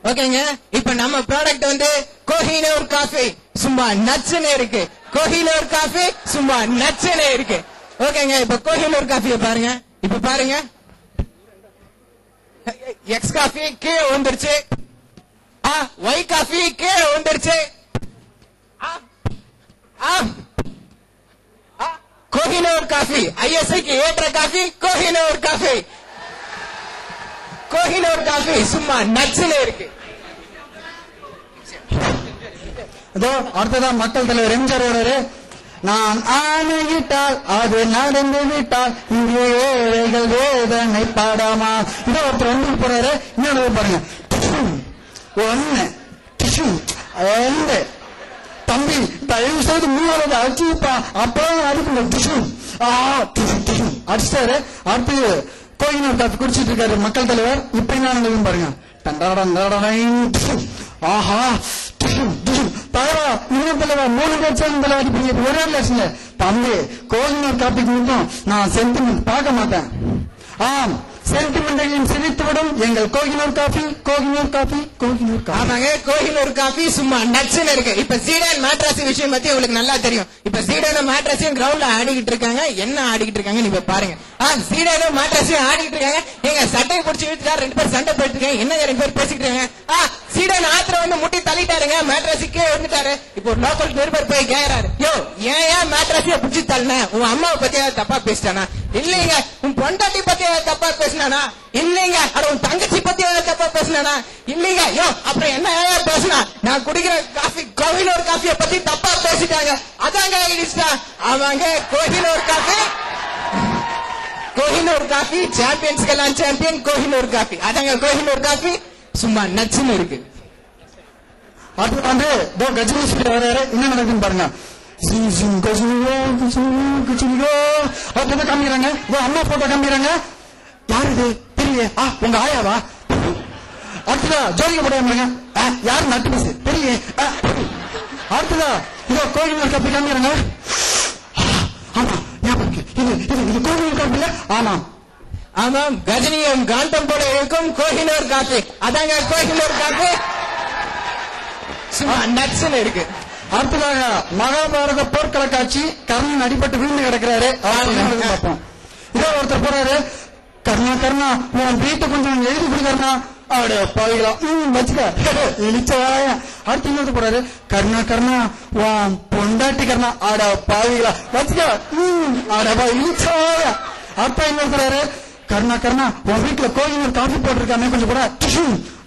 ஓகேங்க. இப்ப நம்ம ப்ராடக்ட் வந்து கோஹினூர் காஃபி சும்மா நச்சுன்னு இருக்கு. கோஹினூர் காஃபி சும்மா நச்சுன்னு இருக்கு. ஓகேங்க. இப்ப கோஹினூர் காஃபியை பாருங்க. இப்ப பாருங்க, எக்ஸ் காஃபி கீழே வந்துருச்சு, ஒய் காஃபி கீழே வந்துருச்சு. கோஹினூர் காஃபி ஐஎஸ்ஐக்கு ஏற்ற coffee Kohinoor coffee. Kohinoor coffee சும்மா நச்சுன்னு இருக்கு. இதோ அடுத்ததான் மக்கள் தலைவர் எம்ஜிஆர் வருவாரு. நான் ஆணையிட்டால் அது நடந்து விட்டால் இங்கே ஏழைகள் வேதனை பாடாமா. இதோ ஒருத்தர் வந்து போறாரு. இன்னொரு பாருங்க, ஒன்னு ரெண்டு தம்பி தயவு செய்து முன்னாடி அடிச்சுப்பா அப்பதான் அடிக்கணும். அடிச்சாரு. அடுத்து கோஹினூர் காஃபி குடிச்சிட்டு இருக்காரு மக்கள் தலைவர். இப்ப என்ன பாருங்க, ஆஹா தவறா இன்னும் தலைவா 3 லட்சம் தலைவர் அடிப்பீங்க, 1 லட்சம் தம்பி. கோஹினூர் காப்பிக்கு மட்டும் நான் சென்டிமெண்ட் பார்க்க மாட்டேன். ஆம், சென்டிமெண்டையும் சிரித்துவிடும் எங்கள் Kohinoor coffee. Kohinoor coffee Kohinoor coffee. ஆமாங்க, கோஹினூர் காஃபி சும்மா நச்சுன்னு இருக்கு. இப்ப சீடன் மேட்ரஸ் விஷயம் பத்தி உங்களுக்கு நல்லா தெரியும். இப்ப சீடனும் மேட்ரஸையும் கிரவுண்ட்ல ஆடிக்கிட்டு இருக்காங்க. என்ன ஆடிக்கிட்டு இருக்காங்க இப்ப பாருங்க. சீடனும் மேட்ரஸையும் ஆடிக்கிட்டு இருக்காங்க. எங்க சட்டையை பிடிச்சி இழுத்துட்டா 2 பேர் சண்டை போயிட்டு இருக்காங்க. என்னங்க 2 பேர் பேசிக்கிட்டு இருக்காங்க. சீடன் ஆத்திர வந்து முட்டி தள்ளிட்டாருங்க, மேட்ரஸுக்கே வந்துட்டாரு. இப்போ ஒரு லோக்கல் நிருபர் போய் கேக்குறாரு, யோ ஏன் மேட்ரஸைய பிடிச்சி தள்ளின? உன் அம்மாவை பத்தி ஏதாவது தப்பா பேசிட்டானா? இல்லைங்க. உன் பொண்டாட்டி பத்தி ஏதாவது தப்பா பேசினானா? இல்லைங்க. அட உன் தங்கச்சி பத்தி ஏதாவது தப்பா பேசினானா? இல்லைங்க. யோ அப்புறம் என்ன பேசினா? நான் குடிக்கிற காஃபி கோஹினூர் காஃபியை பத்தி தப்பா பேசிட்டாங்க, அதாங்க இடிச்சிட்டா. அவங்க கோஹினூர் காஃபி, கோஹினூர் காஃபி சாம்பியன்ஸ்கெல்லாம் சாம்பியன் கோஹினூர் காஃபி. அதாங்க கோஹினூர் காஃபி சும்மா நச்சுன்னு இருக்கு. அது வந்து கஜினி வர்றாரு. என்ன நடக்குன்னு பாருங்க. காமிக்கிறாங்க, அம்மா போட்டோ காமிக்கிறாங்க. யாரு இது தெரியல? உங்க ஆயாவா? அடுத்ததா ஜோதிக்க போடுவாங்க. யாரு நட்டு பீஸ் தெரியல. அடுத்ததா இதோ கோஹினூர் காப்பி காமிக்கிறாங்க. ஆமா இது கோஹினூர் காப்பில. ஆமாம் ஆமாம், கஜினியும் காந்தம் போல இருக்கும் கோஹினூர் காஃபி. அதாங்க கோஹினூர் காஃபி சும்மா நச்சுன்னு இருக்கு. அடுத்ததாக மகாபாரத போர்க்கள காட்சி. கர்ணன் அடிபட்டு விழுந்து கிடக்கிறாரு. பார்ப்போம். இதோ ஒருத்தர் போறாரு. கர்ணா உன் வீட்டை கொஞ்சம் எழுதி கொடுக்கறா. அவட பாவிகளா வச்சுக்க இழிச்சவாய. அடுத்து இன்னொரு போறாரு. கர்ணா உன் பொண்டாட்டி கர்ணா. ஆட பாவிகளா வச்சுக்க ஆடவா இழிச்சவாய. அடுத்த இன்னொரு போறாரு. கர்ணா உன் வீட்டுல கோஹினூர் காஃபி போட்டிருக்காமே கொஞ்சம் கூட.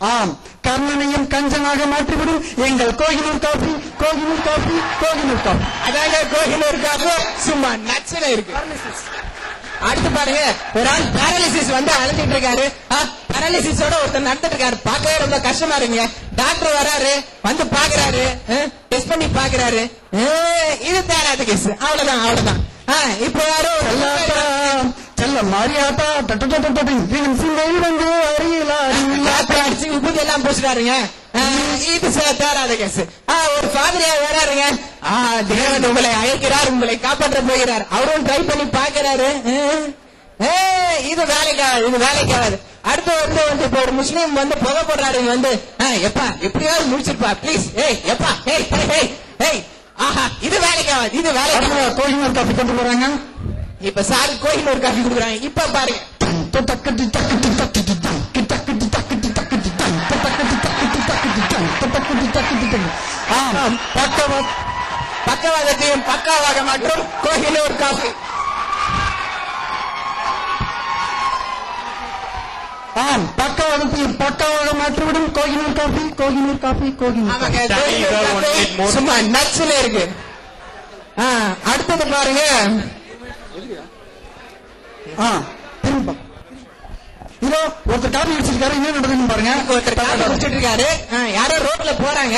ஆம், கர்ணனையும் கஞ்சனாக மாற்றிவிடும் எங்கள் Kohinoor coffee. Kohinoor coffee Kohinoor coffee. அதாங்க கோஹினூர் காஃபி சும்மா நச்சுன்னு இருக்கு. அடுத்து பாருங்க, ஒரு ஆள் பேரலிசிஸ் வந்து அழுத்திட்டு இருக்காரு. பேரலிசிஸோட ஒருத்தர் நடந்துட்டு இருக்காரு. பார்க்கவே ரொம்ப கஷ்டமா இருக்குங்க. டாக்டர் வராரு, வந்து பாக்குறாரு, டெஸ்ட் பண்ணி பாக்குறாரு. இது தேராத கேஸ். அவ்வளவுதான். இப்ப யாரும் செல்ல மாரியாத்தா விபூதி எல்லாம் பூசுறாருங்க. இது தேராத கேஸ். ஒரு ஃபாதரியா வராருங்க. தேவன் உங்களை அழைக்கிறார், உங்களை காப்பாற்ற போகிறார். அவரும் ட்ரை பண்ணி பாக்குறாரு. இது வேலைக்காது. அடுத்து வந்து இப்ப ஒரு முஸ்லீம் வந்து புகை போடுறாரு. வந்து எப்பா எப்படியாவது முடிச்சிருப்பா ப்ளீஸ். எப்பா ஆஹா இது வேலைக்காது. இது வேலைக்காக கோஹினூர் காஃபி கொண்டு போறாங்க. இப்ப சார் கோஹினூர் காஃபி கொடுக்குறாங்க. இப்ப பாருங்க, பக்கவாதத்தையும் பக்காவாக மாற்றும் கோஹினூர் காஃபி. ஆம், பக்கவாதத்தையும் பக்காவாக மாற்றிவிடும் கோஹினூர் காஃபி. கோஹினூர் காஃபி கோஹினூர் சும்மா நச்சுல இருக்கு. அடுத்தது பாருங்க. இதோ ஒருத்தர் காஃபி குடிச்சிருக்காரு. என்ன நடக்குதுன்னு பாருங்க. ஒருத்தர் காஃபி குடிச்சிட்டு இருக்காரு. யாரோ ரோட்ல போறாங்க.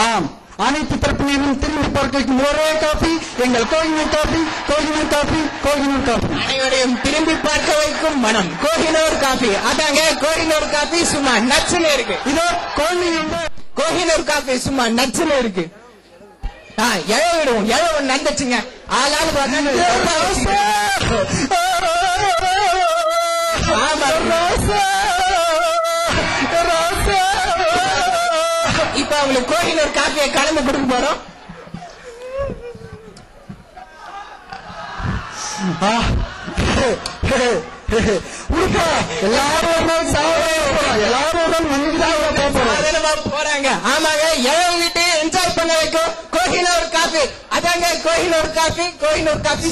ஆம், அனைத்து தரப்பினரும் திரும்பி பார்க்கும் ஒரே காஃபி எங்கள் Kohinoor coffee. Kohinoor coffee Kohinoor coffee. அனைவரையும் திரும்பி பார்க்க வைக்கும் மனம் கோஹினூர் காஃபி. அதாங்க கோஹினூர் காஃபி சும்மா நச்சுன்னு இருக்கு. இதோ கோஹினூர் காஃபி சும்மா நச்சுன்னு இருக்கு. எழவிடுவோம். நடந்துச்சுங்க. ஆளாலும் ஆமா. இப்ப அவங்களுக்கு கோஹினூர் காஃபியை கலந்து கொடுக்க போறோம். போறாங்க. ஆமாங்க, எவ்வளவு வீட்டு என்ஜாய் பண்ண வைக்கும் கோஹினூர் காஃபி. அதாங்க கோஹினூர் காஃபி. கோஹினூர் காஃபி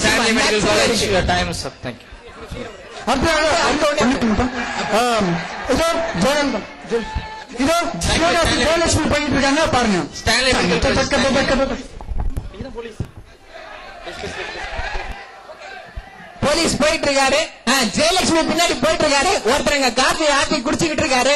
ஜெயலட்சுமி போயிட்டு இருக்காங்க பாருங்க. போலீஸ் போயிட்டு இருக்காரு. ஜெயலட்சுமி பின்னாடி போயிட்டு இருக்காரு. ஒருத்தருங்க காஃபி ஆக்கி குடிச்சுக்கிட்டு இருக்காரு.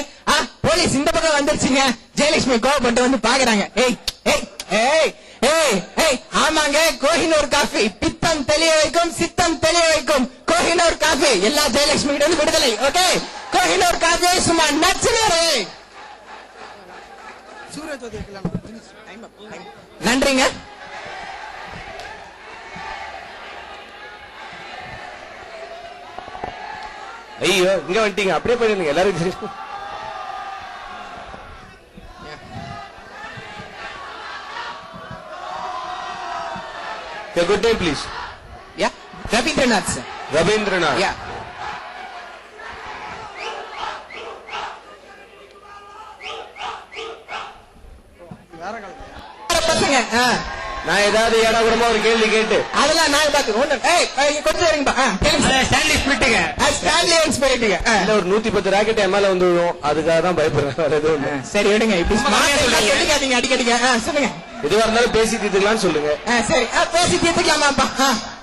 போலீஸ் இந்த பக்கம் வந்துருச்சுங்க. ஜெயலட்சுமி கோவப்பட்டு வந்து பாக்குறாங்க. ஏய் ஏய் ஏய் ஏய் ஏய் ஆமாங்க, கோஹினூர் காஃபி பித்தம் தெளிய வைக்கும், சித்தம் தெளிய வைக்கும். கோஹினூர் காஃபி எல்லா ஜெயலட்சுமி கிட்ட வந்து விடுதலை. ஓகே, கோஹினூர் காஃபி சும்மா நச்சுனாரு. நன்றிங்க. ஐயோ, இங்க வந்துட்டீங்க. அப்படியே போயிருந்தீங்க எல்லாரும். Good time please. Yeah, Ravindranath sir. Ravindranath. Yeah, பசங்க. நான் ஏதாவது ஏடாகூடமா ஒரு கேள்வி கேட்டு அதெல்லாம் நான் பாத்துக்கிறேன். கொஞ்சம் இருங்கப்பா. ஸ்டான்லி ஸ்பிரிட்டுங்க. ஸ்டான்லி ஸ்பிரிட்டுங்க. இல்ல, ஒரு 110 ராக்கெட் என் மேல வந்து விழும். அதுக்காக தான் பயப்படுறேன். சரி விடுங்க. இப்படி எடுக்காதீங்க அடிக்கடிங்க. சொல்லுங்க. எதுவா இருந்தாலும் பேசி தீர்த்துக்கலாம்னு சொல்லுங்க. சரி, பேசி தீர்த்துக்கலாமாப்பா?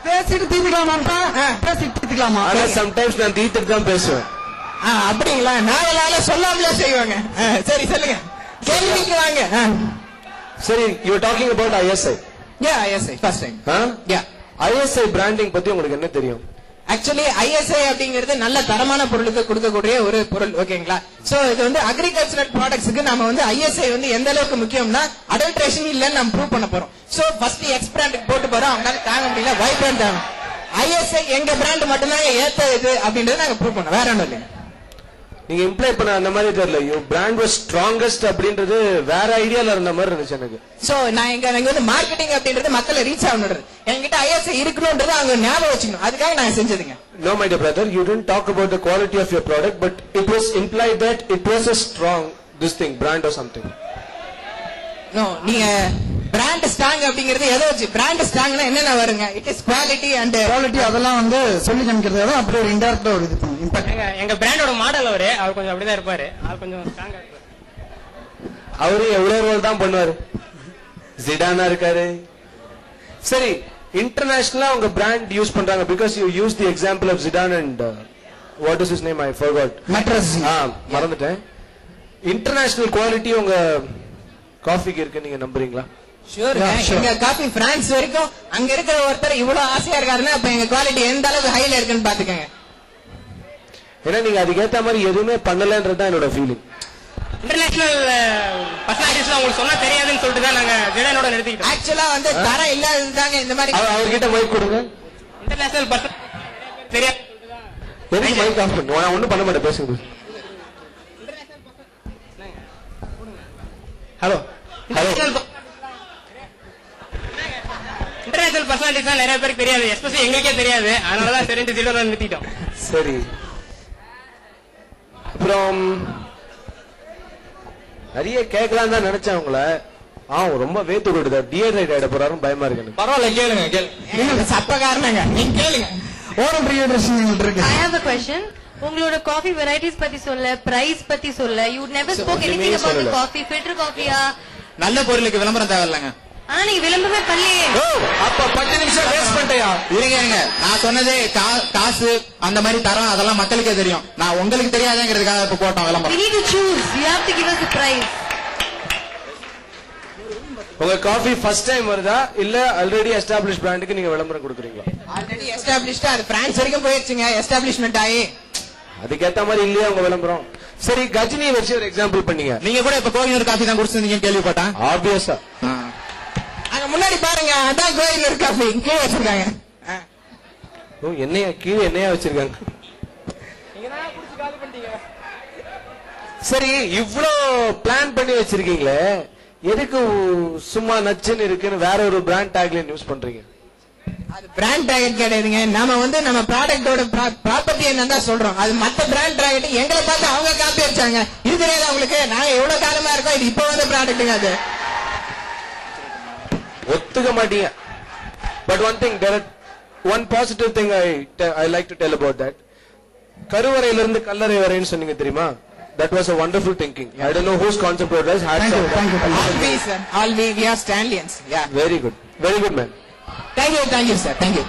பேசிட்டு தீர்த்துக்கலாமாப்பா? பேசிட்டு தீர்த்துக்கலாமா? ஆனா சம்டைம்ஸ் நான் தீர்த்துட்டு தான் பேசுவேன். அப்படிங்களா? நாங்களால சொல்லாமலே செய்வாங்க. சரி சொல்லுங்க, கேள்விக்கு வாங்க. சரி, you talking about ISI. Yeah, ISI first time. Yeah, ISI branding பத்தி உங்களுக்கு என்ன தெரியும்? ஆக்சுவலி ISI அப்படிங்கிறது நல்ல தரமான பொருளுக்கு கொடுக்கக்கூடிய ஒரு பொருள். ஓகேங்களா? சோ இது வந்து அக்ரிகல்ச்சரல் ப்ராடக்ட்ஸ்க்கு நம்ம வந்து ISI வந்து எந்த அளவுக்கு முக்கியம்னா அடல்ட்ரேஷன் இல்லன்னு நம்ம ப்ரூவ் பண்ண போறோம். சோ ஃபர்ஸ்ட் எக்ஸ் பிராண்டுக்கு போட்டு போறோம். அவங்களால தாங்க முடியல, Y பிராண்ட் தாங்க. ISI எங்க பிராண்ட் மட்டும்தான் ஏத்த இது அப்படின்றது நாங்க ப்ரூவ் பண்ணோம். வேற ஒன்றும் இல்லைங்க. நீங்க இம்ப்ளை பண்ண அந்த மாதிரி தெரியல. யூ பிராண்ட் வாஸ் ஸ்ட்ராங்கஸ்ட் அப்படின்றது வேற ஐடியால இருந்த மாதிரி இருந்துச்சு எனக்கு. சோ நான் இங்க வந்து மார்க்கெட்டிங் அப்படின்றது மக்களை ரீச் ஆகணுன்றது. என்கிட்ட ISI இருக்கணும்ன்றது அவங்க ஞாபகம் வச்சுக்கணும். அதுக்காக நாங்க செஞ்சதுங்க. No, my dear brother, you didn't talk about the quality of your product, but it was implied that it was a strong this thing brand or something. No, நீங்க brand strong அப்படிங்கிறது எதை வச்சு? Brand ஸ்ட்ராங்னா என்னென்ன வருங்க? It is quality and quality. அதெல்லாம் வந்து சொல்லி காமிக்கிறது தான். அப்படி ஒரு இன்டைரக்டா ஒரு இது இம்பாக்ட். எங்க பிராண்டோட மாடல் அவர் கொஞ்சம் அப்படிதான் இருப்பாரு. அவர் கொஞ்சம் ஸ்ட்ராங்கா இருப்பாரு. அவரு எவ்வளவு ரோல் தான் பண்ணுவாரு. ஜிடானா இருக்காரு. சரி, இன்டர்நேஷனலா உங்க பிராண்ட் யூஸ் பண்றாங்க because you use the example of Zidane and what is his name? I forgot. Mattress. மறந்துட்டேன். இன்டர்நேஷனல் குவாலிட்டி உங்க காஃபிக்கு இருக்கு, நீங்க நம்புறீங்களா? ஷூர். எங்க காஃபி பிரான்ஸ் வரைக்கும் அங்க இருக்கிற ஒருத்தர் இவ்வளவு ஆசையா இருக்காருன்னா அப்ப எங்க குவாலிட்டி எந்த அளவுக்கு ஹைல இருக்குன்னு பாத்துக்கங்க. ஏன்னா நீங்க அதுக்கேத்த மாதிரி எதுவுமே பண்ணலன்றதுதான் என்னோட ஃபீலிங். இன்டர்நேஷனல் பர்சனாலிட்டிஸ்லாம் உங்களுக்கு சொன்னா தெரியாதுன்னு சொல்லிட்டு தான் நாங்க ஜிடானோட நிறுத்திக்கிட்டோம். ஆக்சுவலா வந்து தரம் இல்லாததுதாங்க இந்த மாதிரி. அவர்கிட்ட மைக் கொடுங்க. இன்டர்நேஷனல் பர்சன் தெரியாது. எதுக்கு மைக் ஆஃப் பண்ணுவோம்? நான் ஒண்ணும் பண்ண மாட்டேன், பேசுங்க. Hello hello. இன்டர்நேஷனல் பர்சனாலிட்டிஸ் தான் நிறைய பேருக்கு தெரியாது, எஸ்பெஷலி எங்களுக்கே தெரியாது. அதனாலதான் தெரிஞ்சு ஜிடானோட நிறுத்திட்டோம். சரி, அப்புறம் நிறைய கேட்கலாம் தான் நினைச்சேன் உங்களை. ரொம்ப வேத்து கொடுத்தா டிஹைட்ரேட் ஆயிட போறாரும் பயமா இருக்கு. பரவாயில்ல, கேளுங்க கேளுங்க. சப்ப காரணங்க, நீங்க கேளுங்க. ஓரம் டிஹைட்ரேஷன் இருக்கு. I have a question. உங்களோட காஃபி வெரைட்டிஸ் பத்தி சொல்ல, பிரைஸ் பத்தி சொல்ல. You never spoke anything about the coffee. Filter காஃபியா? நல்ல பொருளுக்கு விளம்பரம் தேவையில்லைங்க. ஆனா நீங்க விளம்பரமே பண்ணலையே. அப்ப 10 நிமிஷம் வேஸ்ட் பண்ணிட்டியா? இருங்க, நான் சொன்னது காசு அந்த மாதிரி தரம் அதெல்லாம் மக்களுக்கே தெரியும். நான் உங்களுக்கு தெரியாதுங்கிறதுக்காக இப்ப போட்டோம் விளம்பரம். We need to choose. You have to give us the price. உங்க காஃபி ஃபர்ஸ்ட் டைம் வருதா இல்ல ஆல்ரெடி எஸ்டாப்லிஷ் பிராண்டுக்கு நீங்க விளம்பரம் கொடுக்குறீங்களா? ஆல்ரெடி எஸ்டாப்லிஷ்டா அது பிரான்ஸ் வரைக்கும் போயிருச்சுங்க. எஸ்டாப்லிஷ்மென்ட் ஆகி அதுக்கேத்த மாதிரி இல்லையா உங்க விளம்பரம்? சரி, கஜினி வச்சு ஒரு எக்ஸாம்பிள் பண்ணீங்க. நீங்க கூட இப்ப கோஹினூர் காஃபி தான் குடிச்சிருந்தீங்கன்னு கேள்விப்பட்டேன். ஆப்வியஸா அங்க முன்னாடி பாருங்க, அதான் கோஹினூர் காஃபி கீழே வச்சிருக்காங்க. என்னையா கீழே என்னையா வச்சிருக்காங்க? சரி இவ்ளோ பிளான் பண்ணி வச்சிருக்கீங்களே, எதுக்கு சும்மா நச்சுன்னு இருக்குன்னு வேற ஒரு பிராண்ட் டேக்லைன் யூஸ் பண்றீங்க? அது பிராண்ட் டார்கெட் கிடையாதுங்க. நாம நம்ம ப்ராடக்ட்டோட ப்ராப்பர்ட்டி என்னன்னு தான் சொல்றோம். அது மத்த பிராண்ட் டார்கெட் எங்களை பார்த்து அவங்க காப்பி அடிச்சாங்க. இது தெரியாதா உங்களுக்கு? நாங்க எவ்வளவு காலமா இருக்கோம், இது இப்ப வந்த ப்ராடக்ட்டுங்க. அது ஒத்துக்க மாட்டீங்க. But one thing, there are one positive thing I like to tell about that. கருவறையில இருந்து கல்லறை வரைன்னு சொன்னீங்க தெரியுமா? That was a wonderful thinking. I don't know whose concept it was. Thank you, thank you. all we sir, all we are Stanlians. Yeah. Very good, man. Thank you sir. Thank you.